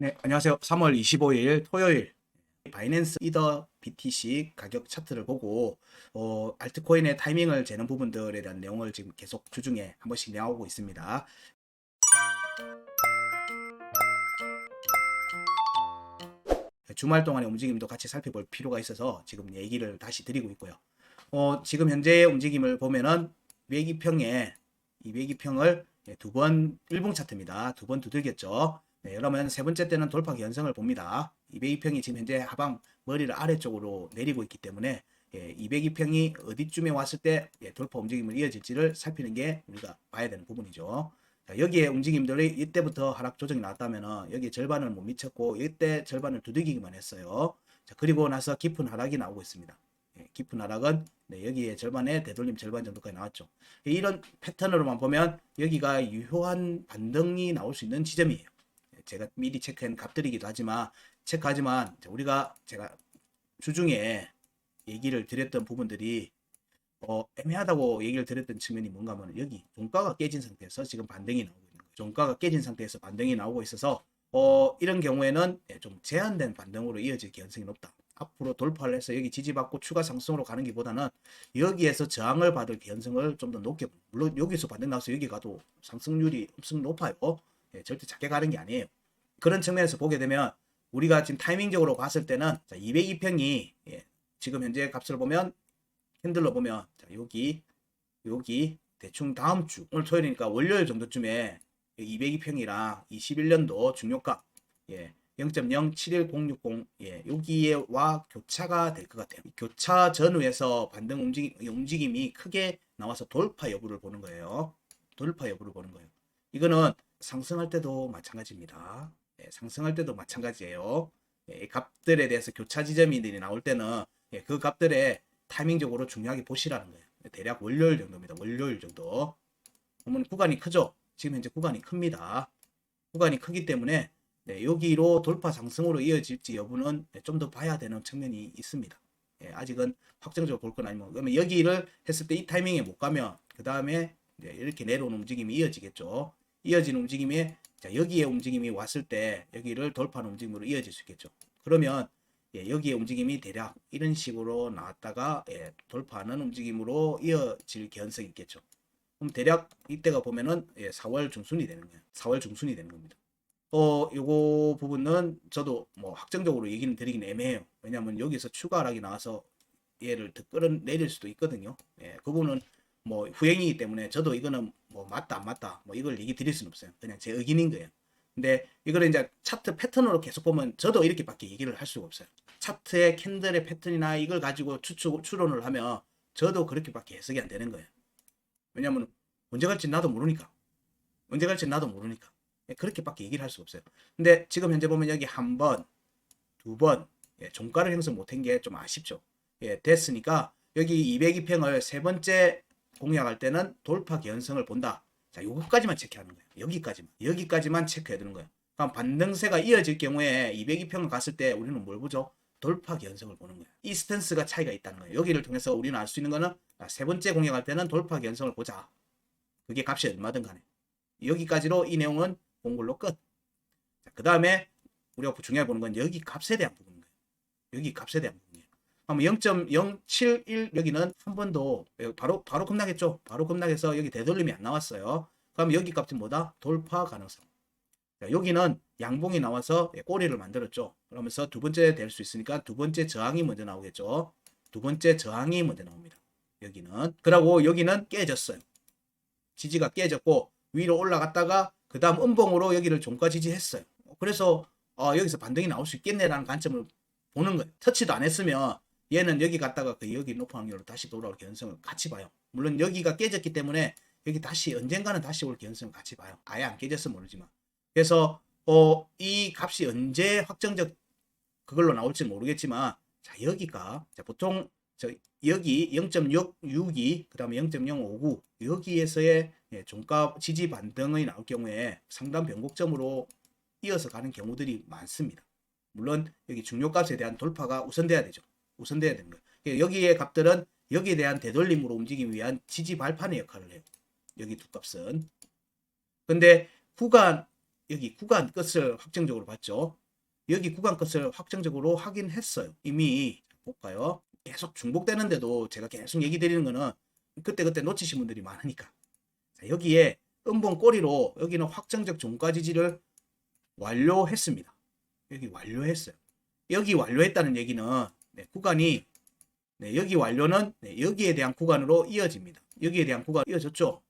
네, 안녕하세요. 3월 25일 토요일 바이낸스 이더 BTC 가격 차트를 보고 알트코인의 타이밍을 재는 부분들에 대한 내용을 지금 계속 주중에 한 번씩 나오고 있습니다. 주말 동안의 움직임도 같이 살펴볼 필요가 있어서 지금 얘기를 다시 드리고 있고요. 지금 현재의 움직임을 보면은 매기평에 이 매기평을 두 번 일봉 차트입니다. 두 번 두들겼죠. 네, 그러면 세 번째 때는 돌파 현상을 봅니다. 202평이 지금 현재 하방 머리를 아래쪽으로 내리고 있기 때문에 202평이 어디쯤에 왔을 때 돌파 움직임을 이어질지를 살피는 게 우리가 봐야 되는 부분이죠. 자, 여기에 움직임들이 이때부터 하락 조정이 나왔다면 여기에 절반을 못 미쳤고 이때 절반을 두들기기만 했어요. 자, 그리고 나서 깊은 하락이 나오고 있습니다. 깊은 하락은 여기에 절반에 되돌림 절반 정도까지 나왔죠. 이런 패턴으로만 보면 여기가 유효한 반등이 나올 수 있는 지점이에요. 제가 미리 체크한 값들이기도 하지만 체크하지만 제가 주중에 얘기를 드렸던 부분들이 애매하다고 얘기를 드렸던 측면이 뭔가 하면 여기 종가가 깨진 상태에서 지금 반등이 나오고 있는 거예요. 종가가 깨진 상태에서 반등이 나오고 있어서 이런 경우에는 좀 제한된 반등으로 이어질 가능성이 높다. 앞으로 돌파를 해서 여기 지지받고 추가 상승으로 가는 것보다는 여기에서 저항을 받을 가능성을 좀 더 높게, 물론 여기서 반등 나와서 여기 가도 상승률이 엄청 높아요. 절대 작게 가는 게 아니에요. 그런 측면에서 보게 되면 우리가 지금 타이밍적으로 봤을 때는 202평이 지금 현재 값을 보면 캔들로 보면 자, 여기 대충 다음 주 오늘 토요일이니까 월요일 정도쯤에 202평이랑 21년도 중요가 0.071060 여기에와 교차가 될 것 같아요. 교차 전후에서 반등 움직임이 크게 나와서 돌파 여부를 보는 거예요. 돌파 여부를 보는 거예요. 이거는 상승할 때도 마찬가지입니다. 상승할 때도 마찬가지예요. 값들에 대해서 교차 지점이 나올 때는 그 값들에 타이밍적으로 중요하게 보시라는 거예요. 대략 월요일 정도입니다. 월요일 정도. 그러면 구간이 크죠? 지금 현재 구간이 큽니다. 구간이 크기 때문에 여기로 돌파 상승으로 이어질지 여부는 좀 더 봐야 되는 측면이 있습니다. 아직은 확정적으로 볼 건 아니고 그러면 여기를 했을 때 이 타이밍에 못 가면 그 다음에 이렇게 내려오는 움직임이 이어지겠죠. 이어지는 움직임에 여기에 움직임이 왔을 때 여기를 돌파하는 움직임으로 이어질 수 있겠죠. 그러면 여기에 움직임이 대략 이런 식으로 나왔다가 돌파하는 움직임으로 이어질 가능성이 있겠죠. 그럼 대략 이때가 보면은 4월 중순이 되는 거예요. 4월 중순이 되는 겁니다. 요거 부분은 저도 뭐 확정적으로 얘기는 드리긴 애매해요. 왜냐하면 여기서 추가 하락이 나와서 얘를 더 끌어내릴 수도 있거든요. 그 부분은 뭐 후행이기 때문에 저도 이거는 뭐 맞다 안 맞다 뭐 이걸 얘기 드릴 수는 없어요. 그냥 제 의견인 거예요. 근데 이거를 이제 차트 패턴으로 계속 보면 저도 이렇게밖에 얘기를 할 수가 없어요. 차트의 캔들의 패턴이나 이걸 가지고 추론을 하면 저도 그렇게밖에 해석이 안 되는 거예요. 왜냐면 언제 갈지 나도 모르니까. 언제 갈지 나도 모르니까. 그렇게밖에 얘기를 할 수가 없어요. 근데 지금 현재 보면 여기 한 번, 두 번, 종가를 형성 못한 게 좀 아쉽죠. 됐으니까 여기 202평을 세 번째 공략할 때는 돌파 개연성을 본다. 자, 요거까지만 체크하는 거예요. 여기까지만 체크해야 되는 거예요. 그럼 반등세가 이어질 경우에 202평을 갔을 때 우리는 뭘 보죠? 돌파 개연성을 보는 거예요. 이 스탠스가 차이가 있다는 거예요. 여기를 통해서 우리는 알 수 있는 거는 세 번째 공략할 때는 돌파 개연성을 보자. 그게 값이 얼마든 간에. 여기까지로 이 내용은 본 걸로 끝. 그 다음에 우리가 중요하게 보는 건 여기 값에 대한 부분인 거예요. 여기 값에 대한 부분이에요. 그럼 0.071 여기는 한 번도 바로 급락했죠. 바로 급락해서 여기 되돌림이 안 나왔어요. 그럼 여기 값은 뭐다? 돌파 가능성. 자, 여기는 양봉이 나와서 꼬리를 만들었죠. 그러면서 두 번째 될 수 있으니까 두 번째 저항이 먼저 나오겠죠. 두 번째 저항이 먼저 나옵니다. 여기는. 그리고 여기는 깨졌어요. 지지가 깨졌고 위로 올라갔다가 그 다음 음봉으로 여기를 종가 지지했어요. 그래서 여기서 반등이 나올 수 있겠네라는 관점을 보는 거예요. 터치도 안 했으면 얘는 여기 갔다가 여기 높은 확률로 다시 돌아올 가능성을 같이 봐요. 물론 여기가 깨졌기 때문에 여기 다시 언젠가는 다시 올 가능성을 같이 봐요. 아예 안 깨졌으면 모르지만. 그래서 이 값이 언제 확정적 그걸로 나올지 모르겠지만 자 여기가 자, 보통 여기 0.662 그 다음에 0.059 여기에서의 종가 지지 반등이 나올 경우에 상단 변곡점으로 이어서 가는 경우들이 많습니다. 물론 여기 중요값에 대한 돌파가 우선돼야 되죠. 우선돼야 되는 거예요. 여기의 값들은 여기에 대한 되돌림으로 움직이기 위한 지지 발판의 역할을 해요. 여기 두 값은. 근데 구간 여기 구간 끝을 확정적으로 봤죠. 여기 구간 끝을 확정적으로 확인했어요. 이미 볼까요? 계속 중복되는데도 제가 계속 얘기 드리는 거는 그때 놓치신 분들이 많으니까. 자, 여기에 음봉 꼬리로 여기는 확정적 종가 지지를 완료했습니다. 여기 완료했어요. 여기 완료했다는 얘기는 구간이 여기 완료는 여기에 대한 구간으로 이어집니다. 여기에 대한 구간 이어졌죠.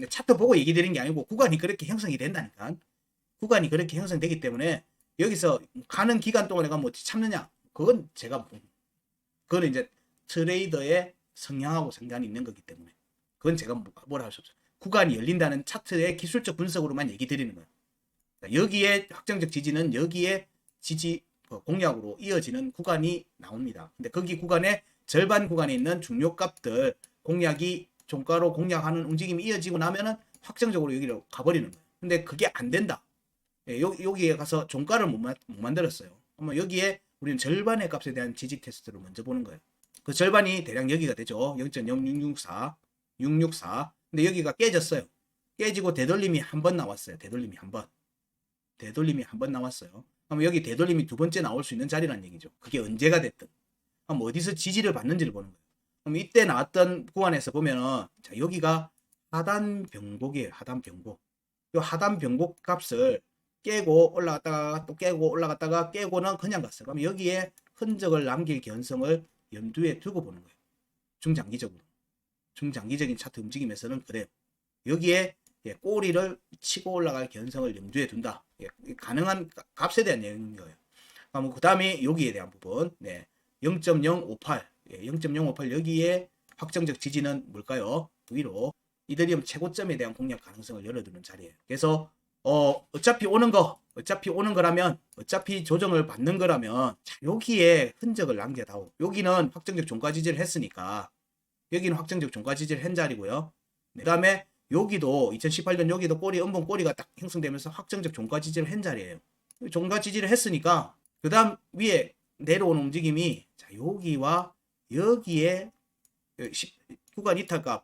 차트 보고 얘기 드린 게 아니고 구간이 그렇게 형성이 된다니까. 구간이 그렇게 형성되기 때문에 여기서 가는 기간 동안 내가 뭐 참느냐, 그건 그건 이제 트레이더의 성향하고 상관이 있는 거기 때문에 그건 제가 뭐라 할 수 없어요. 구간이 열린다는 차트의 기술적 분석으로만 얘기 드리는 거예요. 여기에 확정적 지지는 여기에 지지 공략으로 이어지는 구간이 나옵니다. 근데 거기 구간의 절반 구간에 있는 중요값들 공략이 종가로 공략하는 움직임이 이어지고 나면은 확정적으로 여기로 가버리는 거예요. 근데 그게 안 된다. 여기에 가서 종가를 못 만들었어요. 그러면 여기에 우리는 절반의 값에 대한 지지 테스트를 먼저 보는 거예요. 그 절반이 대략 여기가 되죠. 0.0664. 664. 근데 여기가 깨졌어요. 깨지고 되돌림이 한 번 나왔어요. 되돌림이 한 번 나왔어요. 그럼 여기 되돌림이 두 번째 나올 수 있는 자리라는 얘기죠. 그게 언제가 됐든. 그럼 어디서 지지를 받는지를 보는 거예요. 그럼 이때 나왔던 구간에서 보면은 자, 여기가 하단 병곡이에요. 하단 병곡. 이 하단 병곡 값을 깨고 올라갔다가 또 깨고 올라갔다가 깨고는 그냥 갔어요. 그럼 여기에 흔적을 남길 개연성을 염두에 두고 보는 거예요. 중장기적으로. 중장기적인 차트 움직임에서는 그래요. 여기에 꼬리를 치고 올라갈 개연성을 염두에 둔다. 가능한 값에 대한 내용인 거예요. 그 다음에 여기에 대한 부분. 0.058. 0.058 여기에 확정적 지지는 뭘까요? 위로 이더리움 최고점에 대한 공략 가능성을 열어두는 자리예요. 그래서 어차피 오는 거라면 어차피 조정을 받는 거라면 자, 여기에 흔적을 남겨다오. 여기는 확정적 종가 지지를 했으니까 여기는 확정적 종가 지지를 한 자리고요. 그 다음에 여기도 2018년 여기도 음봉 꼬리가 딱 형성되면서 확정적 종가 지지를 한 자리예요. 종가 지지를 했으니까 그 다음 위에 내려오는 움직임이 자, 여기와 여기에 구간 이탈값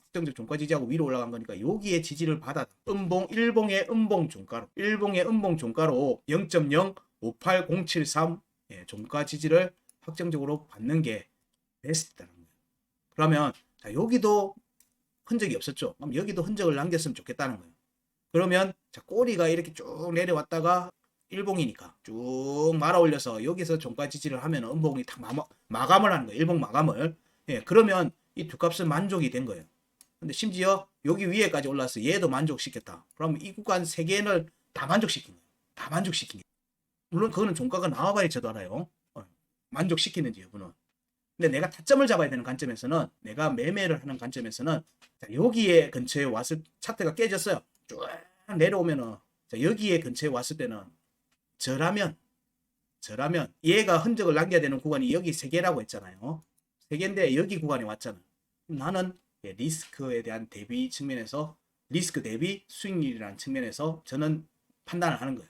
확정적 종가 지지하고 위로 올라간 거니까 여기에 지지를 받아 일봉의 음봉 종가로 0.058073 종가 지지를 확정적으로 받는 게 베스트다는 거예요. 그러면 자, 여기도 흔적이 없었죠. 그럼 여기도 흔적을 남겼으면 좋겠다는 거예요. 그러면 자, 꼬리가 이렇게 쭉 내려왔다가 일봉이니까 쭉 말아 올려서 여기서 종가 지지를 하면 음봉이 딱 마감을 하는 거예요. 일봉 마감을. 그러면 이 두 값은 만족이 된 거예요. 근데 심지어 여기 위에까지 올라서 얘도 만족시켰다. 그러면 이 구간 세 개를 다 만족시킨 거예요. 다 만족시킨 거예요. 물론 그거는 종가가 나와봐야 저도 알아요. 만족시키는지 여부는. 근데 내가 타점을 잡아야 되는 관점에서는 내가 매매를 하는 관점에서는 자, 여기에 근처에 왔을 차트가 깨졌어요. 쭉 내려오면은 자, 여기에 근처에 왔을 때는 저라면 얘가 흔적을 남겨야 되는 구간이 여기 세 개라고 했잖아요. 세 개인데 여기 구간에 왔잖아. 나는 리스크에 대한 대비 측면에서 리스크 대비 수익률이라는 측면에서 저는 판단을 하는 거예요.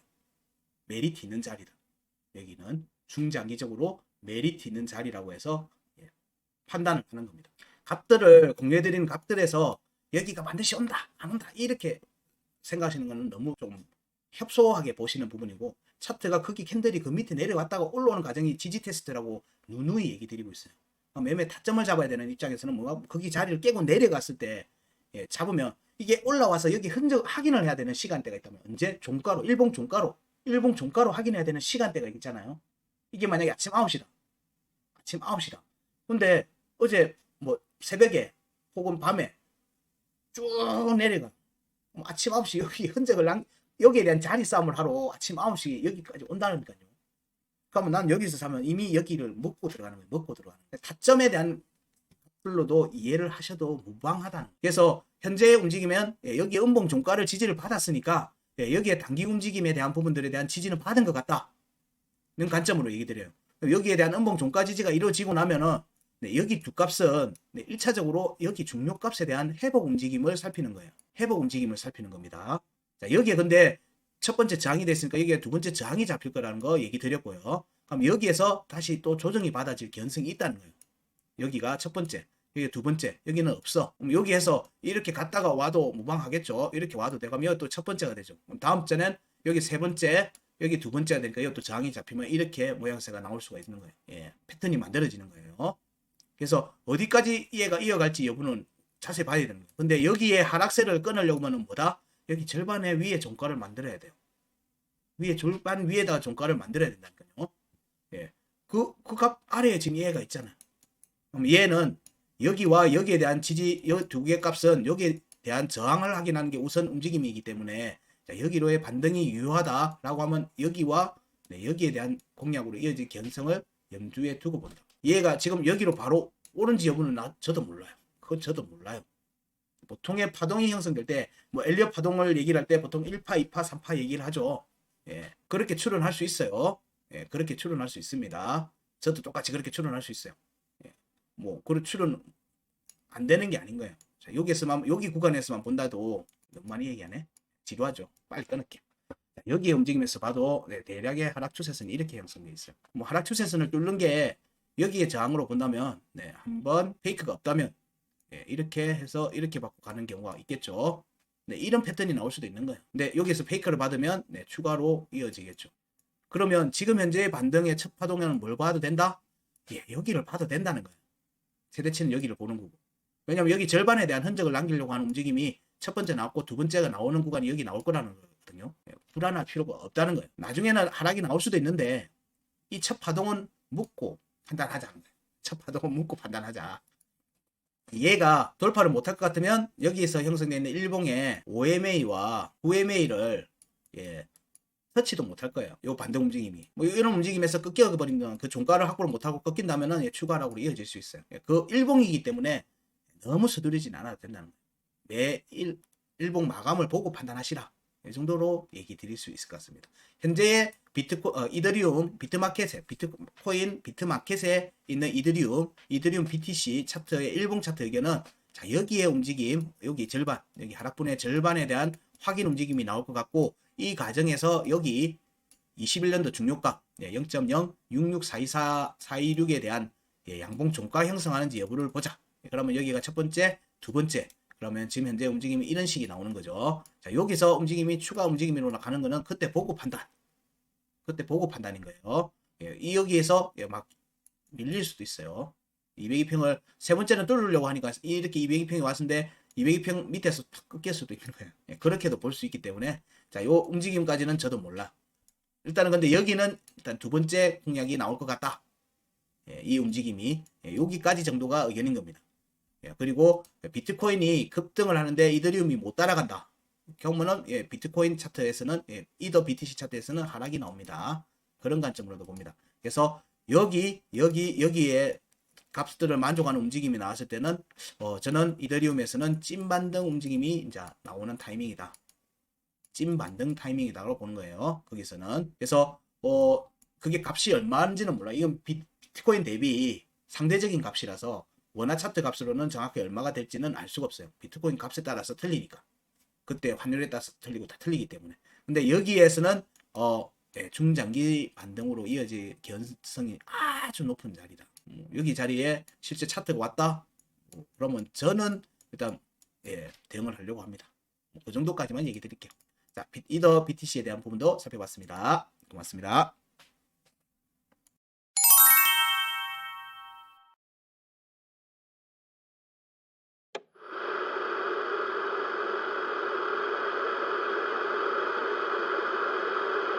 메리트 있는 자리다. 여기는 중장기적으로 메리트 있는 자리라고 해서 판단을 하는 겁니다. 값들을 공유해드리는 값들에서 여기가 반드시 온다 안 온다 이렇게 생각하시는 것은 너무 좀 협소하게 보시는 부분이고 차트가 거기 캔들이 그 밑에 내려왔다가 올라오는 과정이 지지 테스트라고 누누이 얘기 드리고 있어요. 매매 타점을 잡아야 되는 입장에서는 뭐가 거기 자리를 깨고 내려갔을 때 잡으면 이게 올라와서 여기 흔적 확인을 해야 되는 시간대가 있다면 언제 종가로 일봉 종가로 확인해야 되는 시간대가 있잖아요. 이게 만약에 아침 9시다. 근데 어제 뭐 새벽에 혹은 밤에 쭉 내려가. 아침 9시 여기 흔적을 여기에 대한 자리 싸움을 하러 아침 9시 여기까지 온다니까요. 그러면 난 여기서 사면 이미 여기를 먹고 들어가는 거예요. 타점에 대한 풀로도 이해를 하셔도 무방하다는 거예요. 그래서 현재 움직이면 여기 음봉 종가를 지지를 받았으니까 여기에 단기 움직임에 대한 부분들에 대한 지지는 받은 것 같다는 관점으로 얘기 드려요. 여기에 대한 음봉 종가 지지가 이루어지고 나면은 여기 두 값은 1차적으로 여기 중요값에 대한 회복 움직임을 살피는 거예요. 회복 움직임을 살피는 겁니다. 자, 여기에 근데 첫 번째 저항이 됐으니까 여기에 두 번째 저항이 잡힐 거라는 거 얘기 드렸고요. 그럼 여기에서 다시 또 조정이 받아질 개연성이 있다는 거예요. 여기가 첫 번째. 이게 두 번째, 여기는 없어. 그럼 여기에서 이렇게 갔다가 와도 무방하겠죠. 이렇게 와도 되고, 그럼 이것도 첫 번째가 되죠. 그럼 다음 주는 여기 세 번째, 여기 두 번째가 되니까 이것도 저항이 잡히면 이렇게 모양새가 나올 수가 있는 거예요. 예, 패턴이 만들어지는 거예요. 그래서 어디까지 얘가 이어갈지 여부는 자세히 봐야 되는 거예요. 근데 여기에 하락세를 끊으려고 하면 뭐다? 여기 절반의 위에 종가를 만들어야 돼요. 위에 절반 위에다가 종가를 만들어야 된다니까요. 예, 그 값 아래에 지금 얘가 있잖아요. 그럼 얘는 여기와 여기에 대한 지지, 이 두 개의 값은 여기에 대한 저항을 확인하는 게 우선 움직임이기 때문에, 자, 여기로의 반등이 유효하다라고 하면 여기와 여기에 대한 공략으로 이어질 개연성을 염두에 두고 본다. 얘가 지금 여기로 바로 오는지 여부는 저도 몰라요. 그건 저도 몰라요. 보통의 파동이 형성될 때, 뭐 엘리엇 파동을 얘기를 할 때 보통 1파, 2파, 3파 얘기를 하죠. 예, 그렇게 추론할 수 있어요. 예, 그렇게 추론할 수 있습니다. 저도 똑같이 그렇게 추론할 수 있어요. 예, 뭐 그런 추론 안 되는 게 아닌 거예요. 자, 여기에서만, 여기 구간에서만 본다도 너무 많이 얘기하네. 지루하죠. 빨리 끊을게. 자, 여기에 움직임에서 봐도 대략의 하락 추세선이 이렇게 형성되어 있어요. 뭐 하락 추세선을 뚫는 게 여기에 저항으로 본다면, 한번 페이크가 없다면 이렇게 해서 이렇게 받고 가는 경우가 있겠죠. 이런 패턴이 나올 수도 있는 거예요. 근데 여기서 페이크를 받으면 추가로 이어지겠죠. 그러면 지금 현재의 반등의 첫 파동에는 뭘 봐도 된다? 예, 여기를 봐도 된다는 거예요. 최대치는 여기를 보는 거고. 왜냐면 여기 절반에 대한 흔적을 남기려고 하는 움직임이 첫 번째 나왔고 두 번째가 나오는 구간이 여기 나올 거라는 거거든요. 불안할 필요가 없다는 거예요. 나중에는 하락이 나올 수도 있는데 이 첫 파동은 묻고 판단하자. 첫 파동은 묻고 판단하자. 얘가 돌파를 못할 것 같으면 여기에서 형성되어 있는 일봉의 5MA와 9MA를 터치도 못할 거예요. 요 반등 움직임이. 뭐 이런 움직임에서 꺾여버리면 그 종가를 확보를 못하고 꺾인다면은 추가 하락으로 이어질 수 있어요. 그 일봉이기 때문에 너무 서두르진 않아도 된다는 거예요. 매 일봉 마감을 보고 판단하시라. 이 정도로 얘기 드릴 수 있을 것 같습니다. 현재의 이더리움 비트마켓에, 비트코인 비트마켓에 있는 이더리움 BTC 차트의 일봉 차트 의견은, 자, 여기에 움직임, 여기 절반, 여기 하락분의 절반에 대한 확인 움직임이 나올 것 같고, 이 과정에서 여기 21년도 중요가 0.06642426에 대한 양봉 종가 형성하는지 여부를 보자. 그러면 여기가 첫 번째, 두 번째. 그러면 지금 현재 움직임이 이런 식이 나오는 거죠. 자, 여기서 움직임이 추가 움직임으로 가는 거는 그때 보고 판단. 그때 보고 판단인 거예요. 이 여기에서 막 밀릴 수도 있어요. 202평을 세 번째는 뚫으려고 하니까 이렇게 202평이 왔는데 202평 밑에서 탁 끊길 수도 있는 거예요. 그렇게도 볼 수 있기 때문에, 자, 요 움직임까지는 저도 몰라. 일단은 근데 여기는 일단 두 번째 공략이 나올 것 같다. 이 움직임이 여기까지 정도가 의견인 겁니다. 그리고 비트코인이 급등을 하는데 이더리움이 못 따라간다. 경우는 비트코인 차트에서는 이더 BTC 차트에서는 하락이 나옵니다. 그런 관점으로도 봅니다. 그래서 여기에 값들을 만족하는 움직임이 나왔을 때는 저는 이더리움에서는 찐 반등 움직임이 이제 나오는 타이밍이다. 찐 반등 타이밍이다라고 보는 거예요. 거기서는. 그래서 그게 값이 얼마인지는 몰라. 이건 비트코인 대비 상대적인 값이라서 원화 차트 값으로는 정확히 얼마가 될지는 알 수가 없어요. 비트코인 값에 따라서 틀리니까. 그때 환율에 따라서 틀리고 다 틀리기 때문에. 근데 여기에서는 중장기 반등으로 이어질 개연성이 아주 높은 자리다. 여기 자리에 실제 차트가 왔다. 그러면 저는 일단 대응을 하려고 합니다. 그 정도까지만 얘기 드릴게요. 자, 이더 BTC에 대한 부분도 살펴봤습니다. 고맙습니다.